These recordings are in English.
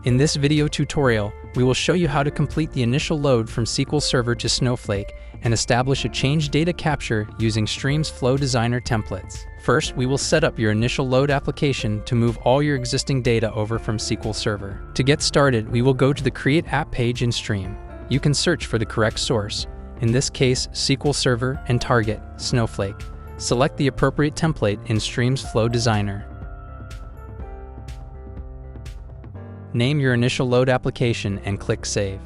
In this video tutorial, we will show you how to complete the initial load from SQL Server to Snowflake and establish a change data capture using Striim's Flow Designer templates. First, we will set up your initial load application to move all your existing data over from SQL Server. To get started, we will go to the Create App page in Striim. You can search for the correct source, in this case SQL Server, and target Snowflake. Select the appropriate template in Striim's Flow Designer. Name your initial load application and click Save.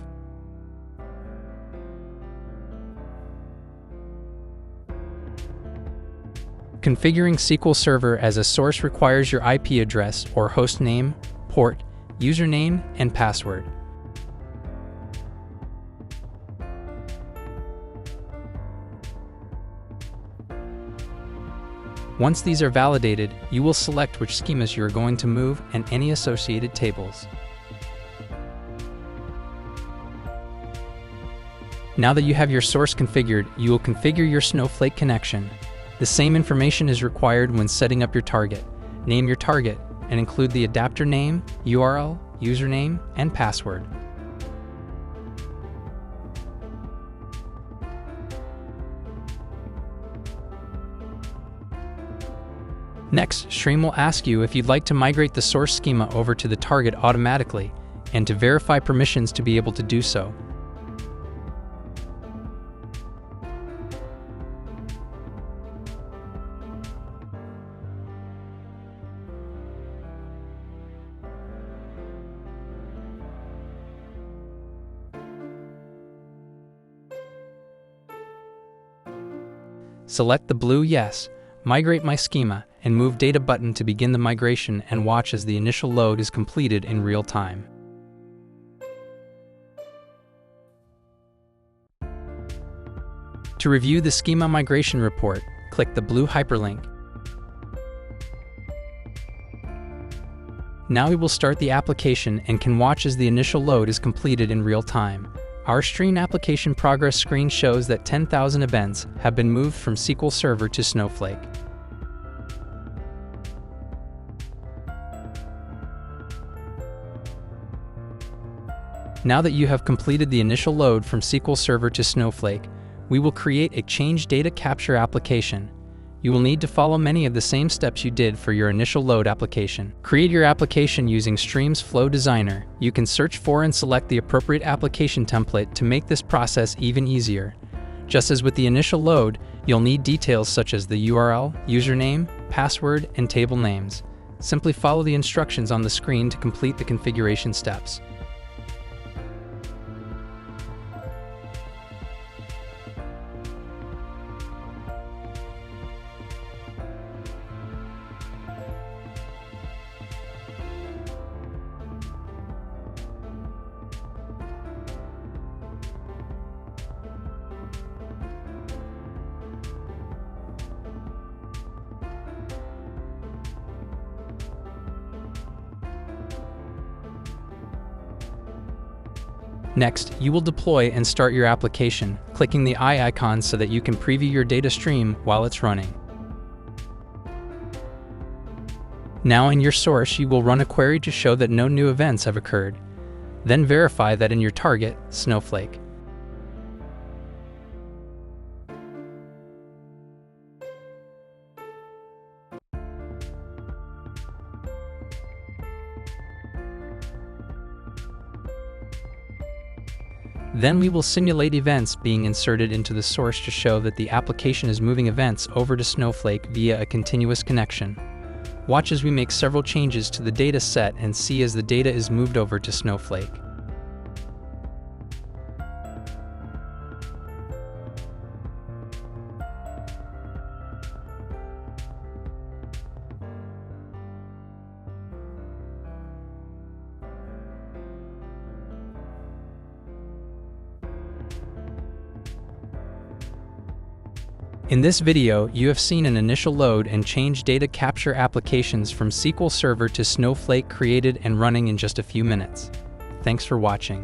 Configuring SQL Server as a source requires your IP address or host name, port, username, and password. Once these are validated, you will select which schemas you are going to move and any associated tables. Now that you have your source configured, you will configure your Snowflake connection. The same information is required when setting up your target. Name your target and include the adapter name, URL, username, and password. Next, Striim will ask you if you'd like to migrate the source schema over to the target automatically and to verify permissions to be able to do so. Select the blue Yes, Migrate My Schema, and Move Data button to begin the migration and watch as the initial load is completed in real time. To review the schema migration report, click the blue hyperlink. Now we will start the application and can watch as the initial load is completed in real time. Our Striim application progress screen shows that 10,000 events have been moved from SQL Server to Snowflake. Now that you have completed the initial load from SQL Server to Snowflake, we will create a change data capture application. You will need to follow many of the same steps you did for your initial load application. Create your application using Striim's Flow Designer. You can search for and select the appropriate application template to make this process even easier. Just as with the initial load, you'll need details such as the URL, username, password, and table names. Simply follow the instructions on the screen to complete the configuration steps. Next, you will deploy and start your application, clicking the eye icon so that you can preview your data stream while it's running. Now in your source, you will run a query to show that no new events have occurred. Then verify that in your target, Snowflake. Then we will simulate events being inserted into the source to show that the application is moving events over to Snowflake via a continuous connection. Watch as we make several changes to the data set and see as the data is moved over to Snowflake. In this video, you have seen an initial load and change data capture applications from SQL Server to Snowflake created and running in just a few minutes. Thanks for watching.